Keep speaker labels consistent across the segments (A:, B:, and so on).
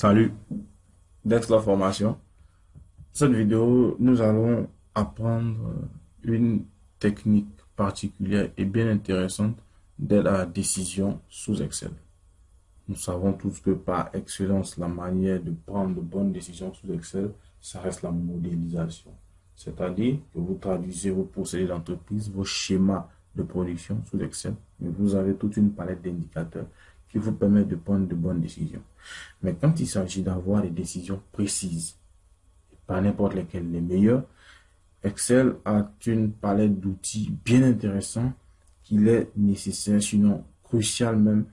A: Salut, Dex la formation. Cette vidéo, nous allons apprendre une technique particulière et bien intéressante d'aide à la décision sous Excel. Nous savons tous que par excellence, la manière de prendre de bonnes décisions sous Excel, ça reste la modélisation. C'est-à-dire que vous traduisez vos procédés d'entreprise, vos schémas de production sous Excel, mais vous avez toute une palette d'indicateurs qui vous permettent de prendre de bonnes décisions. Mais quand il s'agit d'avoir des décisions précises, pas n'importe lesquelles les meilleures, Excel a une palette d'outils bien intéressants qu'il est nécessaire, sinon crucial même,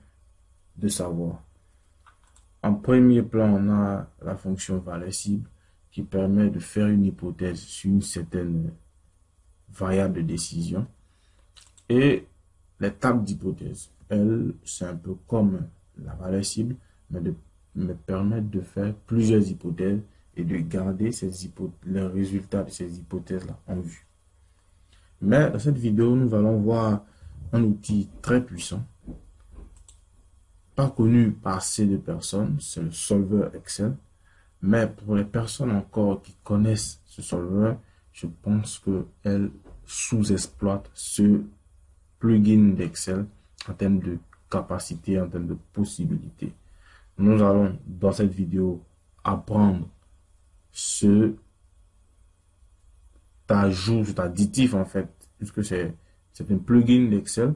A: de savoir. En premier plan, on a la fonction valeur cible qui permet de faire une hypothèse sur une certaine variable de décision. Et les tables d'hypothèse, elles, c'est un peu comme la valeur cible, mais me permettent de faire plusieurs hypothèses et de garder les résultats de ces hypothèses-là en vue. Mais dans cette vidéo, nous allons voir un outil très puissant, pas connu par assez de personnes, c'est le solver Excel. Mais pour les personnes encore qui connaissent ce solver, je pense qu'elles sous-exploitent ce plugin d'Excel en termes de capacité, en termes de possibilités. Nous allons dans cette vidéo apprendre ce ajout, cet additif en fait, puisque c'est un plugin d'Excel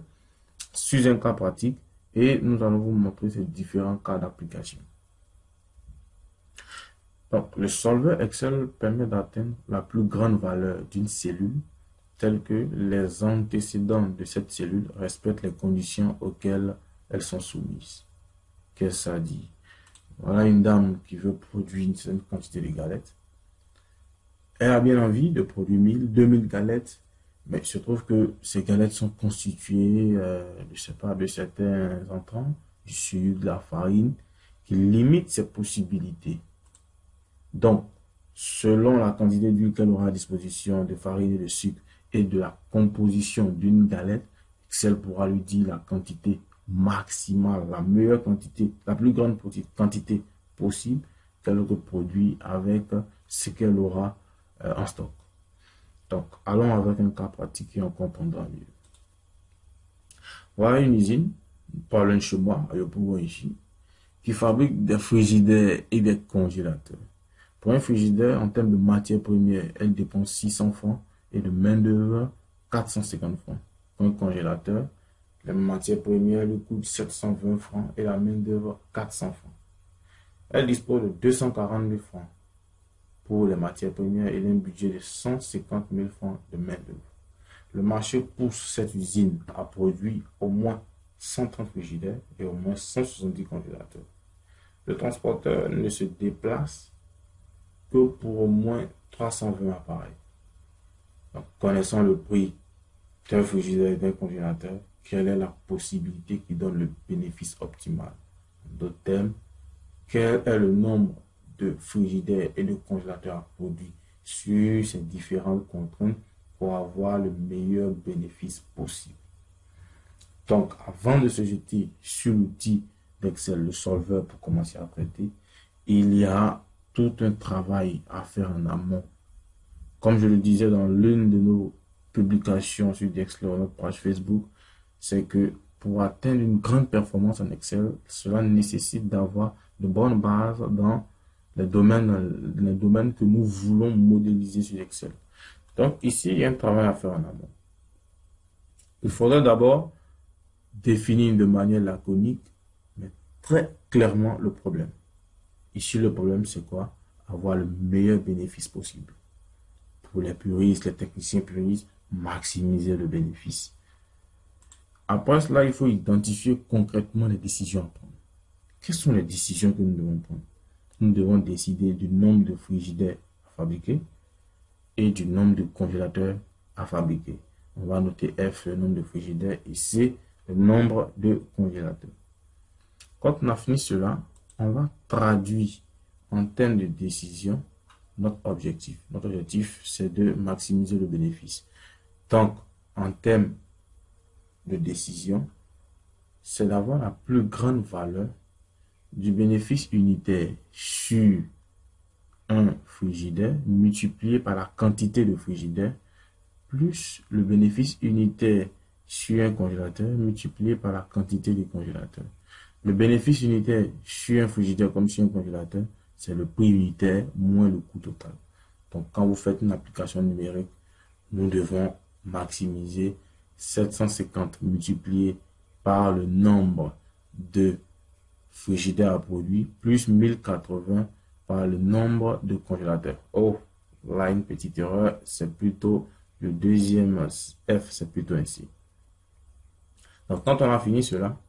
A: sur un cas pratique et nous allons vous montrer ces différents cas d'application. Donc, le solver Excel permet d'atteindre la plus grande valeur d'une cellule telle que les antécédents de cette cellule respectent les conditions auxquelles elles sont soumises. Qu'est-ce que ça dit? Voilà une dame qui veut produire une certaine quantité de galettes. Elle a bien envie de produire 1000, 2000 galettes, mais il se trouve que ces galettes sont constituées, je sais pas, de certains entrants, du sucre, de la farine, qui limitent ses possibilités. Donc, selon la quantité d'huile qu'elle aura à disposition, de farine et de sucre, et de la composition d'une galette, Excel pourra lui dire la quantité maximale, la meilleure quantité, la plus grande quantité possible qu'elle reproduit avec ce qu'elle aura en stock. Donc, allons avec un cas pratique et on comprendra mieux. Voilà une usine, pas loin de chez moi, à Yopougon ici, qui fabrique des frigidaires et des congélateurs. Pour un frigidaire, en termes de matière première, elle dépense 600 francs et de main-d'œuvre 450 francs. Pour un congélateur, la matière première lui coûte 720 francs et la main-d'œuvre 400 francs. Elle dispose de 240 000 francs pour les matières premières et un budget de 150 000 francs de main-d'œuvre. Le marché pousse cette usine à produire au moins 130 frigidaires et au moins 170 congélateurs. Le transporteur ne se déplace que pour au moins 320 appareils. Donc, connaissant le prix d'un frigidaire et d'un congélateur, quelle est la possibilité qui donne le bénéfice optimal? D'autres termes, quel est le nombre de frigidaires et de congélateurs à produire sur ces différentes contraintes pour avoir le meilleur bénéfice possible? Donc, avant de se jeter sur l'outil d'Excel, le solver, pour commencer à traiter, il y a tout un travail à faire en amont. Comme je le disais dans l'une de nos publications sur Excel, notre page Facebook, c'est que pour atteindre une grande performance en Excel, cela nécessite d'avoir de bonnes bases dans les domaines que nous voulons modéliser sur Excel. Donc ici, il y a un travail à faire en amont. Il faudrait d'abord définir de manière laconique, mais très clairement le problème. Ici, le problème, c'est quoi? Avoir le meilleur bénéfice possible. Pour les puristes, les techniciens puristes, maximiser le bénéfice. Après cela, il faut identifier concrètement les décisions à prendre. Quelles sont les décisions que nous devons prendre? Nous devons décider du nombre de frigidaires à fabriquer et du nombre de congélateurs à fabriquer. On va noter F, le nombre de frigidaires, et C, le nombre de congélateurs. Quand on a fini cela, on va traduire en termes de décision notre objectif. Notre objectif, c'est de maximiser le bénéfice. Donc, en termes de décision, c'est d'avoir la plus grande valeur du bénéfice unitaire sur un frigidaire multiplié par la quantité de frigidaire plus le bénéfice unitaire sur un congélateur multiplié par la quantité de congélateur. Le bénéfice unitaire sur un frigidaire comme sur un congélateur, c'est le prix unitaire moins le coût total. Donc, quand vous faites une application numérique, nous devons maximiser 750 multiplié par le nombre de frigidaires à produire plus 1080 par le nombre de congélateurs. Oh, là, une petite erreur, c'est plutôt le deuxième F, c'est plutôt ainsi. Donc, quand on a fini cela,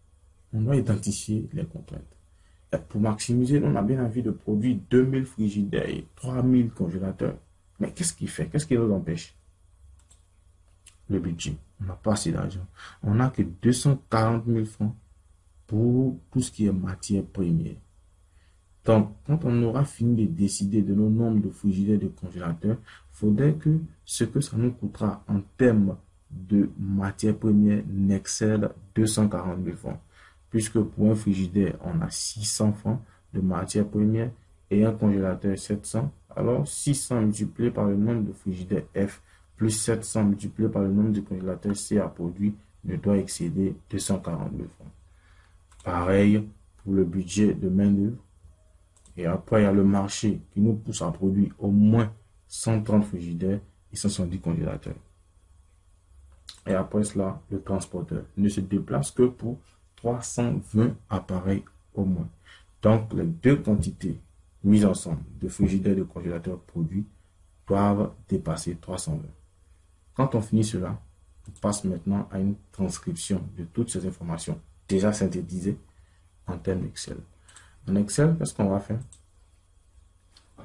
A: on doit identifier les contraintes. Et pour maximiser, on a bien envie de produire 2000 frigidaires et 3000 congélateurs. Mais qu'est-ce qui fait? Qu'est-ce qui nous empêche? Le budget. On n'a pas assez d'argent. On n'a que 240 000 francs pour tout ce qui est matière première. Donc, quand on aura fini de décider de nos nombres de frigidaires et de congélateurs, il faudrait que ce que ça nous coûtera en termes de matière première n'excède 240 000 francs. Puisque pour un frigidaire, on a 600 francs de matière première et un congélateur 700. Alors, 600 multiplié par le nombre de frigidaires F plus 700 multiplié par le nombre de congélateurs C à produit ne doit excéder 240 000 francs. Pareil pour le budget de main-d'œuvre. Et après, il y a le marché qui nous pousse à produire au moins 130 frigidaires et 170 congélateurs. Et après cela, le transporteur ne se déplace que pour 320 appareils au moins. Donc, les deux quantités mises ensemble de frigidaires et de congélateurs produits doivent dépasser 320. Quand on finit cela, on passe maintenant à une transcription de toutes ces informations déjà synthétisées en termes Excel. En Excel, qu'est-ce qu'on va faire?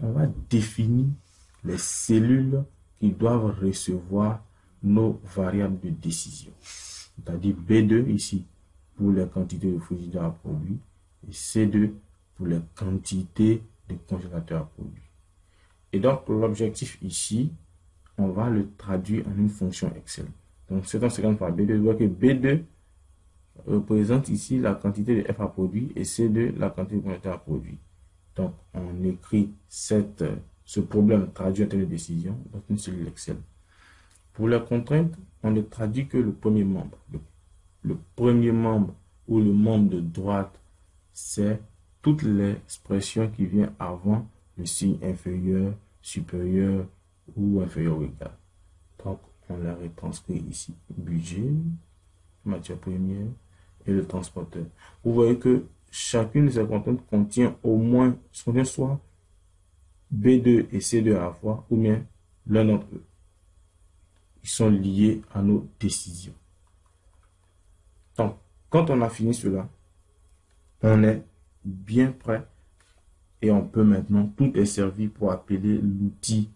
A: On va définir les cellules qui doivent recevoir nos variables de décision. C'est-à-dire B2 ici pour les quantités de frigidaires à produire et C2 pour les quantités de congélateurs à produire. Et donc, l'objectif ici, on va le traduire en une fonction Excel. Donc, 750 par B2, je vois que B2 représente ici la quantité de F à produire et C2 la quantité de congélateurs à produire. Donc, on écrit ce problème traduit en termes de décision dans une cellule Excel. Pour les contraintes, on ne traduit que le premier membre. Le premier membre ou le membre de droite, c'est toutes les expressions qui viennent avant le signe inférieur, supérieur ou inférieur ou égal. Donc, on les retranscrit ici. Budget, matière première et le transporteur. Vous voyez que chacune de ces contraintes contient au moins, soit B2 et C2 à la fois, ou bien l'un d'entre eux. Ils sont liés à nos décisions. Donc, quand on a fini cela, on est bien prêt et on peut maintenant, tout est servi pour appeler l'outil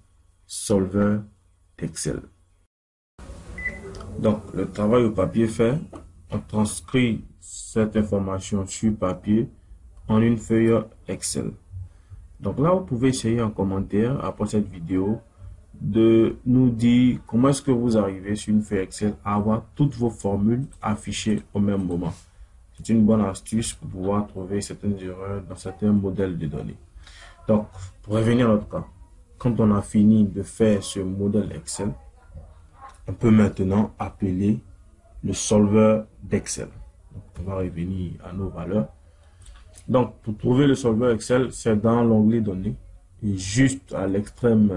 A: solveur d'Excel. Donc, le travail au papier fait, on transcrit cette information sur papier en une feuille Excel. Donc là, vous pouvez essayer en commentaire après cette vidéo de nous dire comment est-ce que vous arrivez sur une feuille Excel à avoir toutes vos formules affichées au même moment. C'est une bonne astuce pour pouvoir trouver certaines erreurs dans certains modèles de données. Donc, pour revenir à notre cas, quand on a fini de faire ce modèle Excel, on peut maintenant appeler le solveur d'Excel. On va revenir à nos valeurs. Donc, pour trouver le solveur Excel, c'est dans l'onglet Données. Et juste à l'extrême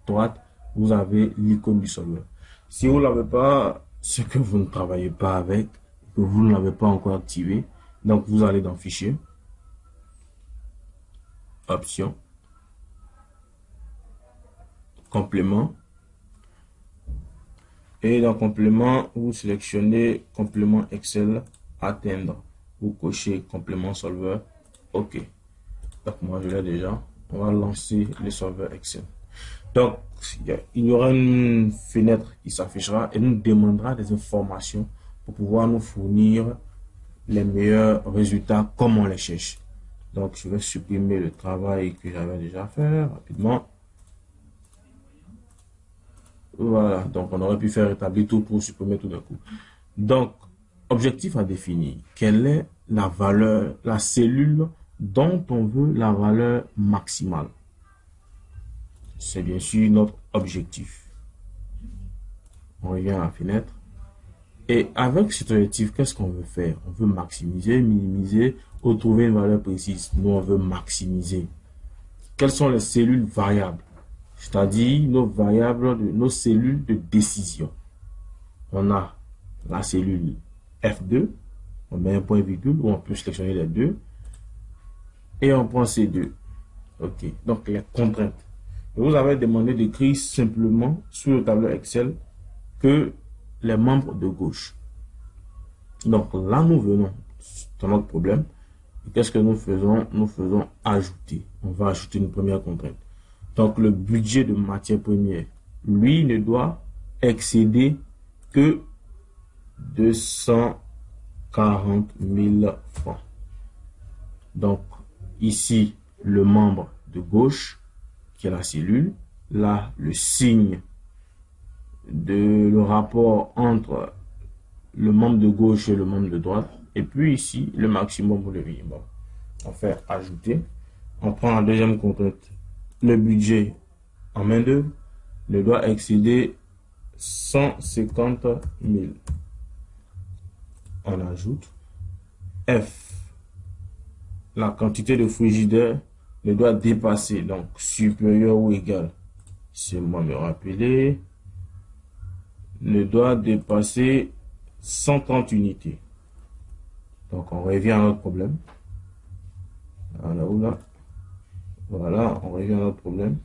A: droite, vous avez l'icône du solveur. Si vous ne l'avez pas, c'est que vous ne travaillez pas avec, que vous ne l'avez pas encore activé. Donc, vous allez dans Fichier, Options, Complément. Et dans Complément, vous sélectionnez Complément Excel, Atteindre. Vous cochez Complément Solveur. OK. Donc, moi, je l'ai déjà. On va lancer le solveur Excel. Donc, il y aura une fenêtre qui s'affichera et nous demandera des informations pour pouvoir nous fournir les meilleurs résultats comme on les cherche. Donc, je vais supprimer le travail que j'avais déjà fait rapidement. Voilà, donc on aurait pu faire établir tout pour supprimer tout d'un coup. Donc, objectif à définir. Quelle est la valeur, la cellule dont on veut la valeur maximale. C'est bien sûr notre objectif. On revient à la fenêtre. Et avec cet objectif, qu'est-ce qu'on veut faire? On veut maximiser, minimiser ou trouver une valeur précise. Nous, on veut maximiser. Quelles sont les cellules variables? C'est-à-dire nos variables, nos cellules de décision. On a la cellule F2, on met un point virgule où on peut sélectionner les deux. Et on prend ces deux. OK. Donc, les contraintes. Je vous avais demandé d'écrire simplement sur le tableau Excel que les membres de gauche. Donc, là, nous venons dans notre problème. Qu'est-ce que nous faisons? Nous faisons ajouter. On va ajouter une première contrainte. Donc, le budget de matière première, lui, ne doit excéder que 240 000 francs. Donc, ici, le membre de gauche, qui est la cellule, là, le signe de le rapport entre le membre de gauche et le membre de droite, et puis ici, le maximum ou le minimum. On fait ajouter. On prend la deuxième contrainte. Le budget en main d'œuvre ne doit excéder 150 000. On ajoute. F. La quantité de frigidaire ne doit dépasser, donc supérieur ou égal, c'est moi me rappeler, ne doit dépasser 130 unités. Donc on revient à notre problème. Voilà, on revient à notre problème.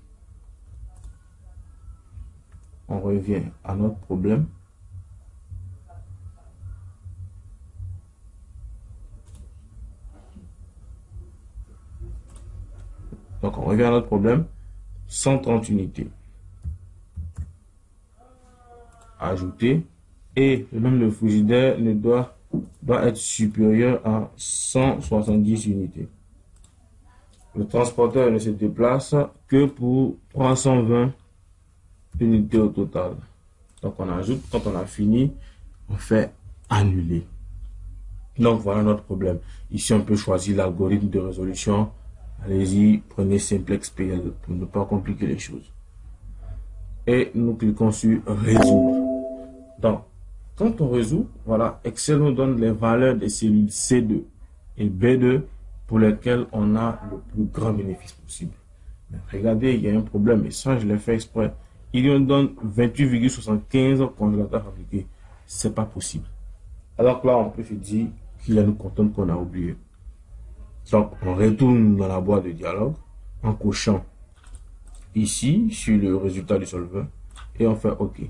A: On revient à notre problème. Donc, on revient à notre problème. 130 unités. Ajouter. Et le nombre de frigidaires ne doit être supérieur à 170 unités. Le transporteur ne se déplace que pour 320 unités au total. Donc, on ajoute. Quand on a fini, on fait annuler. Donc, voilà notre problème. Ici, on peut choisir l'algorithme de résolution. Allez-y, prenez Simplex PL pour ne pas compliquer les choses. Et nous cliquons sur résoudre. Donc, quand on résout, voilà, Excel nous donne les valeurs des cellules C2 et B2 pour lesquelles on a le plus grand bénéfice possible. Mais regardez, il y a un problème et ça, je l'ai fait exprès. Il nous donne 28,75 congélateurs fabriqués. C'est pas possible. Alors que là, on peut se dire qu'il y a une contrainte qu'on a oubliée. Donc, on retourne dans la boîte de dialogue en cochant ici sur le résultat du solveur et on fait OK.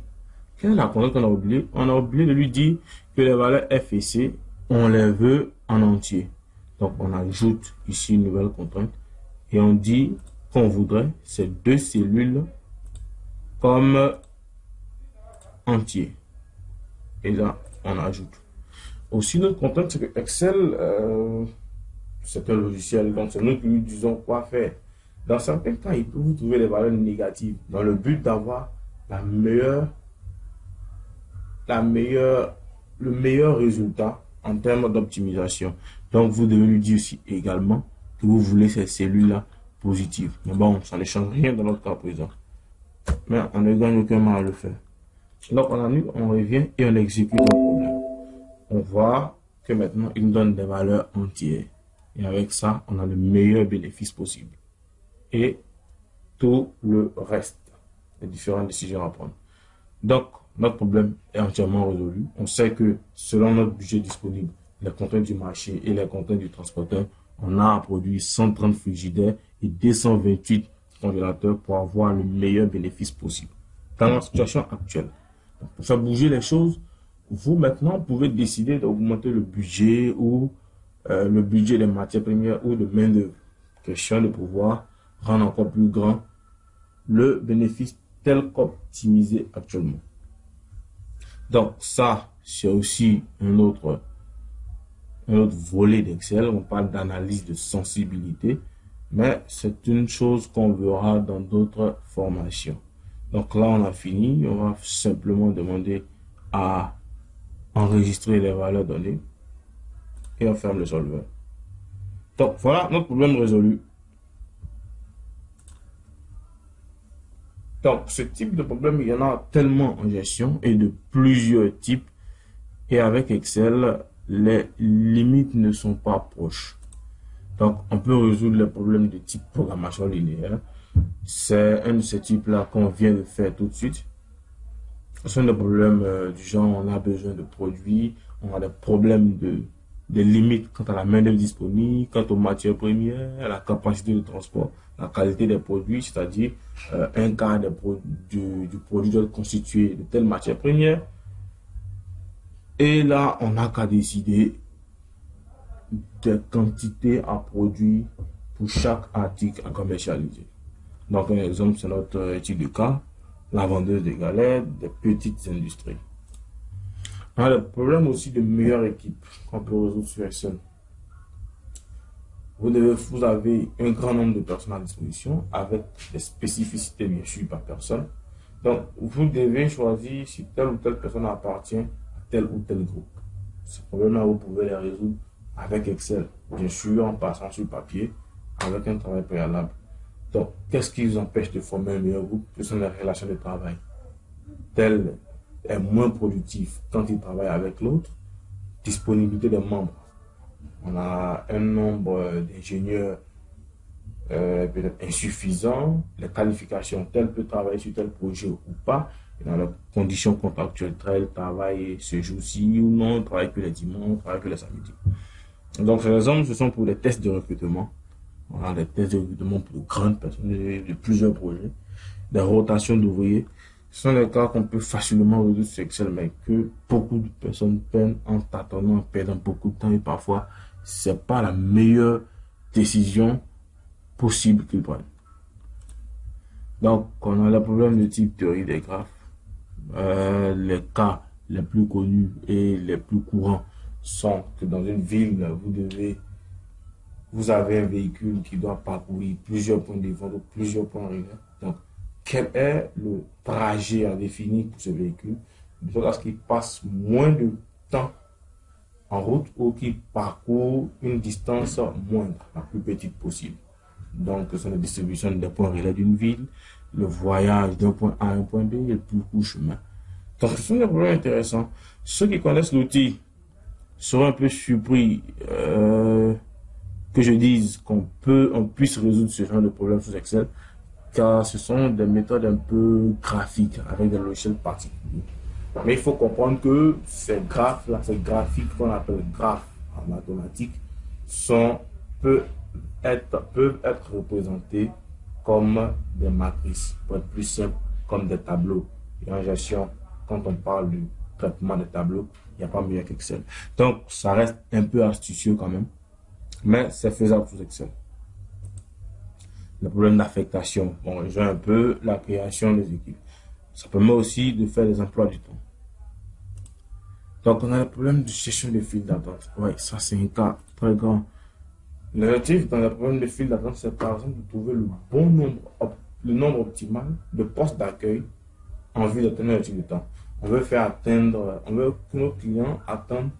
A: Quelle est la contrainte qu'on a oubliée? On a oublié de lui dire que les valeurs F et C, on les veut en entier. Donc, on ajoute ici une nouvelle contrainte et on dit qu'on voudrait ces deux cellules comme entier. Et là, on ajoute. Aussi, notre contrainte, c'est que Excel, c'est un logiciel, donc c'est nous qui lui disons quoi faire. Dans certains cas, il peut vous trouver des valeurs négatives dans le but d'avoir le meilleur résultat en termes d'optimisation. Donc, vous devez lui dire aussi également que vous voulez ces cellules-là positives. Mais bon, ça ne change rien dans notre cas présent. Mais on ne gagne aucun mal à le faire. Donc, on annule, on revient et on exécute le problème. On voit que maintenant, il nous donne des valeurs entières. Et avec ça, on a le meilleur bénéfice possible. Et tout le reste, les différentes décisions à prendre. Donc, notre problème est entièrement résolu. On sait que selon notre budget disponible, les contraintes du marché et les contraintes du transporteur, on a à produire 130 frigidaires et 228 congélateurs pour avoir le meilleur bénéfice possible. Dans la situation actuelle, pour faire bouger les choses, vous maintenant pouvez décider d'augmenter le budget ou le budget des matières premières ou de main-d'œuvre. Question de pouvoir rendre encore plus grand le bénéfice tel qu'optimisé actuellement. Donc ça, c'est aussi un autre volet d'Excel. On parle d'analyse de sensibilité, mais c'est une chose qu'on verra dans d'autres formations. Donc là, on a fini. On va simplement demander à enregistrer les valeurs données et on ferme le solveur. Donc, voilà notre problème résolu. Donc, ce type de problème, il y en a tellement en gestion et de plusieurs types. Et avec Excel, les limites ne sont pas proches. Donc, on peut résoudre les problèmes de type programmation linéaire. C'est un de ces types-là qu'on vient de faire tout de suite. Ce sont des problèmes du genre, on a besoin de produits, on a des problèmes des limites quant à la main-d'œuvre disponible, quant aux matières premières, à la capacité de transport, la qualité des produits, c'est-à-dire un quart du produit doit être constitué de telle matière première. Et là, on n'a qu'à décider des quantités à produire pour chaque article à commercialiser. Donc, un exemple, c'est notre étude de cas, la vendeuse de galettes, des petites industries. On a le problème aussi de meilleure équipe qu'on peut résoudre sur Excel. Vous avez un grand nombre de personnes à disposition avec des spécificités bien sûr par personne. Donc, vous devez choisir si telle ou telle personne appartient à tel ou tel groupe. Ces problèmes-là, vous pouvez les résoudre avec Excel, bien sûr, en passant sur papier, avec un travail préalable. Donc, qu'est-ce qui vous empêche de former un meilleur groupe? Ce sont les relations de travail. Tel est moins productif quand il travaille avec l'autre. Disponibilité des membres. On a un nombre d'ingénieurs peut-être insuffisant. Les qualifications, tel peut travailler sur tel projet ou pas. Et dans les conditions contractuelles, tel travaille ce jour-ci ou non, travaille que les dimanches, travaille que les samedis. Donc, ces exemples, ce sont pour les tests de recrutement. On a des tests de recrutement pour de grandes personnes, de plusieurs projets, des rotations d'ouvriers. Ce sont des cas qu'on peut facilement résoudre sur Excel, mais que beaucoup de personnes peinent en tâtonnant, en perdant beaucoup de temps et parfois, c'est pas la meilleure décision possible qu'ils prennent. Donc, on a le problème de type théorie des graphes. Les cas les plus connus et les plus courants sont que dans une ville, vous avez un véhicule qui doit parcourir plusieurs points de vente, plusieurs points de relais. Donc, quel est le trajet à définir pour ce véhicule, de sorte à ce qu'il passe moins de temps en route ou qu'il parcourt une distance moindre, la plus petite possible. Donc, ce sont les distributions des points relais d'une ville, le voyage d'un point A à un point B et le plus court chemin. Donc, ce sont des problèmes intéressants. Ceux qui connaissent l'outil seront un peu surpris que je dise qu'on puisse résoudre ce genre de problème sous Excel, car ce sont des méthodes un peu graphiques avec des logiciels particuliers. Mais il faut comprendre que ces graphes-là, ces graphiques qu'on appelle graphes en mathématiques, peuvent être représentés comme des matrices, pour être plus simple, comme des tableaux. Et en gestion, quand on parle du traitement des tableaux, il n'y a pas mieux qu'Excel. Donc, ça reste un peu astucieux quand même, mais c'est faisable sous Excel. Le problème d'affectation, on rejoint un peu la création des équipes. Ça permet aussi de faire des emplois du temps. Donc, on a le problème de gestion des files d'attente. Oui, ça c'est un cas très grand. L'objectif dans le problème de files d'attente, c'est par exemple de trouver le nombre optimal de postes d'accueil en vue d'atteindre le de temps. On veut que nos clients attendent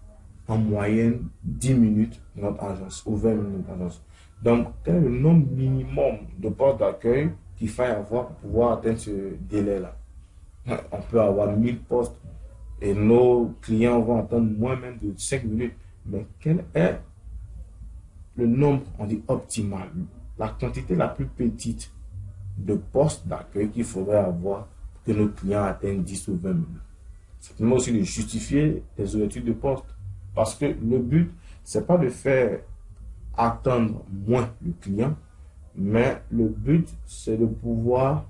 A: en moyenne 10 minutes dans notre agence ou 20 minutes dans notre agence. Donc, quel est le nombre minimum de postes d'accueil qu'il faille avoir pour pouvoir atteindre ce délai-là? On peut avoir 1000 postes et nos clients vont attendre moins même de 5 minutes. Mais quel est le nombre, on dit optimal, la quantité la plus petite de postes d'accueil qu'il faudrait avoir pour que nos clients atteignent 10 ou 20 minutes? Ça permet aussi de justifier les ouvertures de postes. Parce que le but, c'est pas de faire attendre moins le client, mais le but, c'est de pouvoir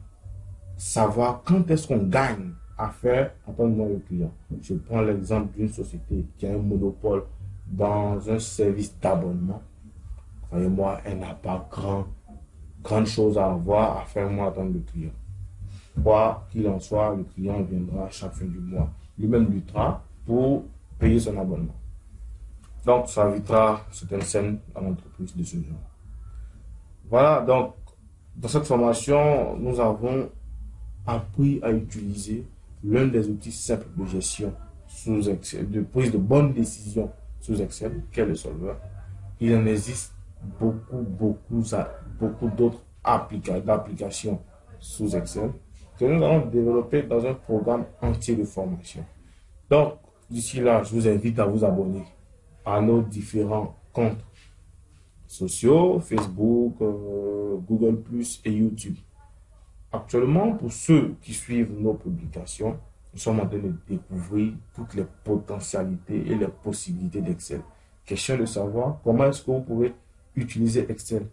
A: savoir quand est-ce qu'on gagne à faire attendre moins le client. Je prends l'exemple d'une société qui a un monopole dans un service d'abonnement. Croyez-moi, elle n'a pas grande chose à avoir à faire moins attendre le client. Quoi qu'il en soit, le client viendra à chaque fin du mois. Lui-même luttera pour payer son abonnement. Donc, ça évitera certaines scènes dans l'entreprise de ce genre. Voilà, donc, dans cette formation, nous avons appris à utiliser l'un des outils simples de gestion sous Excel, de prise de bonnes décisions sous Excel, qui est le solver. Il en existe beaucoup d'autres applications sous Excel que nous allons développer dans un programme entier de formation. Donc, d'ici là, je vous invite à vous abonner à nos différents comptes sociaux, Facebook, Google+, et YouTube. Actuellement, pour ceux qui suivent nos publications, nous sommes en train de découvrir toutes les potentialités et les possibilités d'Excel. Question de savoir comment est-ce que vous pouvez utiliser Excel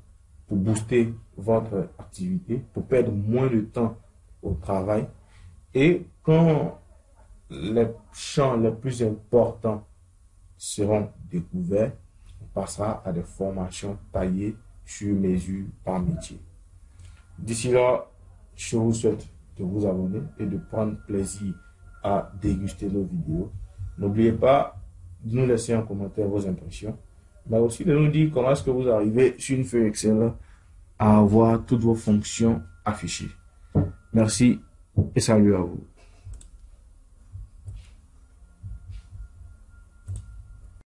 A: pour booster votre activité, pour perdre moins de temps au travail. Et quand les champs les plus importants seront découverts, on passera à des formations taillées sur mesure par métier. D'ici là, je vous souhaite de vous abonner et de prendre plaisir à déguster nos vidéos. N'oubliez pas de nous laisser en commentaire vos impressions, mais aussi de nous dire comment est-ce que vous arrivez sur une feuille Excel à avoir toutes vos fonctions affichées. Merci et salut à vous.